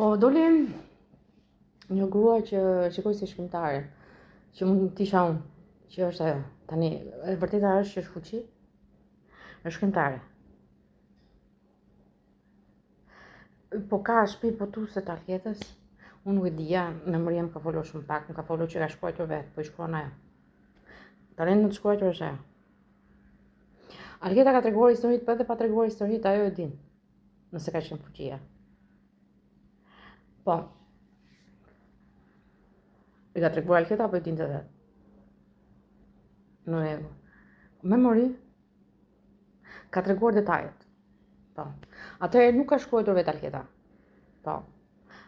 Po doli një grua që shikoj si shkrimtare, që mund t'isha unë, që është ajo. Tani, e vërteta është që është fuqi, është shkrimtare. Po ka shtëpi potuese të Alketës, unë nuk e dija, memoria më ka folur shumë pak, më ka folur që ka shkruar vetë, po i shkruan ajo. Talenti në të shkruar është ajo. Alketa ka treguar historitë, po edhe pa treguar historitë, ajo e din, nëse ka qenë fuqia. Po, i ka treguar Alketa apo i dinte vetë? Në rregull. Memori ka treguar detajet. Po. Atëherë nuk ka shkruar vetë Alketa. Po.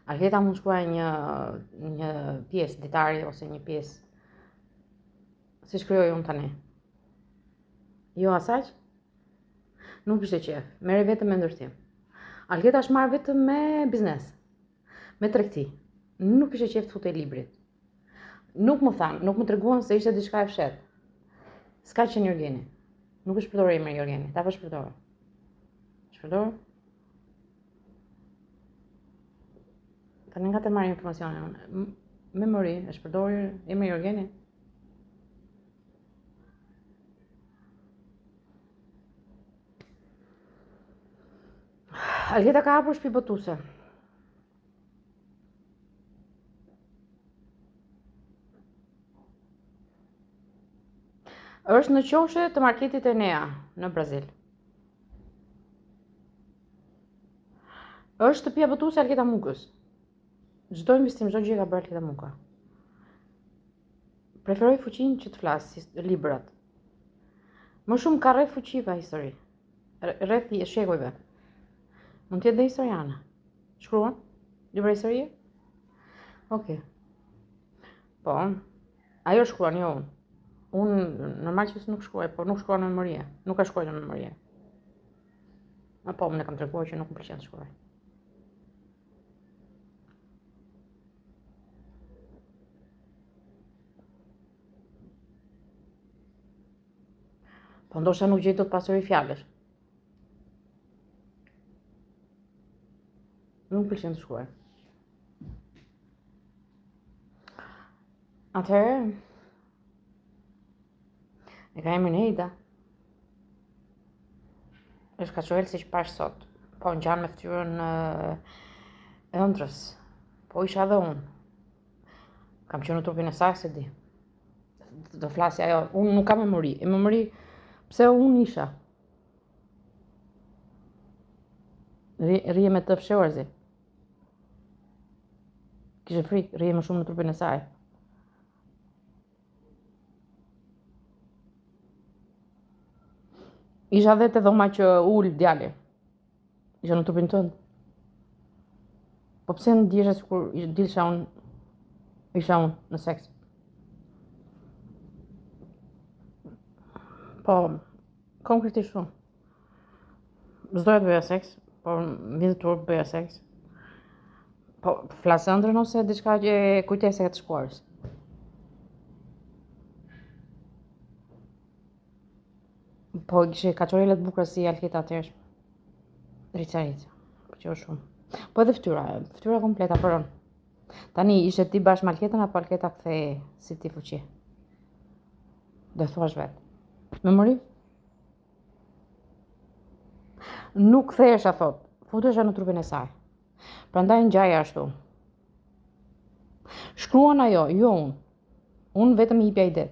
Alketa mund shkruaj një pjesë ditari ose një pjesë si shkruaj unë tani. Jo asaj? Nuk ishte qef, merri vetëm me ndërtim. Alketa është marrë vetëm me biznes, me tregti. Nuk ishte qef të futej librit. Nuk më thanë, nuk më treguan se ishte diçka e fshet. S'ka qenë Jorgeni. Nuk është përdorur emri Jorgeni, ta po shpërdor. Shpërdor? Tani nga të marrë informacionin. Memori, është përdorur emri Jorgeni? Alketa ka hapur shtëpi botuese. Është në qoshe të marketit e Nea, në Brazil. Është shtëpia botuese e Alketa Mukës. Çdo investim, çdo gjë ka bërë Alketa Muka. Preferoj fuqinë që të flas, librat. Më shumë ka rreth fuqi ka histori. Rreth shekujve. Mund të jetë dhe historiane. Shkruan? Libra historie? Okej. Po, ajo shkruan, jo unë. Unë normal që nuk shkruaj, po nuk shkruan në memorie. Nuk ka shkruar në memorie. Po, unë e kam treguar që nuk më pëlqen të shkruaj. Po ndoshta nuk gjej dot pasuri fjalësh. Nuk pëlqen të shkruaj. Atëherë, e ka emrin Heida. Është kaçuel si që pash sot. Po, ngjan me fytyrën e ëndrës. Po isha edhe unë. Kam qenë në trupin e saj, se di. Do flasja ajo, unë nuk kam memori. E memori pse unë isha. Rije me të fshehurzi. Kishe frikë, rije më shumë në trupin e saj. Isha dhe të dhoma që ul djali. Isha në trupin tënd. Po pse në ndjeshe sikur isha unë në seks? Po, konkretisht shumë. S'doja të bëja seks, po vjen turp bëja seks. Po, flasë ëndrën ose diçka që kujtese të shkuarës. Po, kishe kaçorele të bukura si Alketa atëherë. Rica. Po që shumë. Po edhe fytyra kompleta përon. Tani ishe ti bashkë me Alketën apo Alketa kthehej si ti fuqi? Do thuash vetë. Memori? Nuk kthehesha thot. Futesha në trupin e saj. Prandaj ngjaja ashtu. Shkruan ajo, jo unë. Unë vetëm i jepja ide.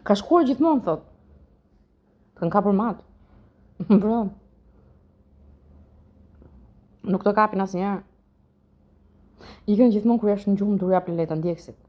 Ka shkuar gjithmonë, thot. Të kanë kapur matë. Bro. Nuk të kapin asnjëherë. Ikën gjithmonë kur është në gjumë dur jap leta ndjekësit.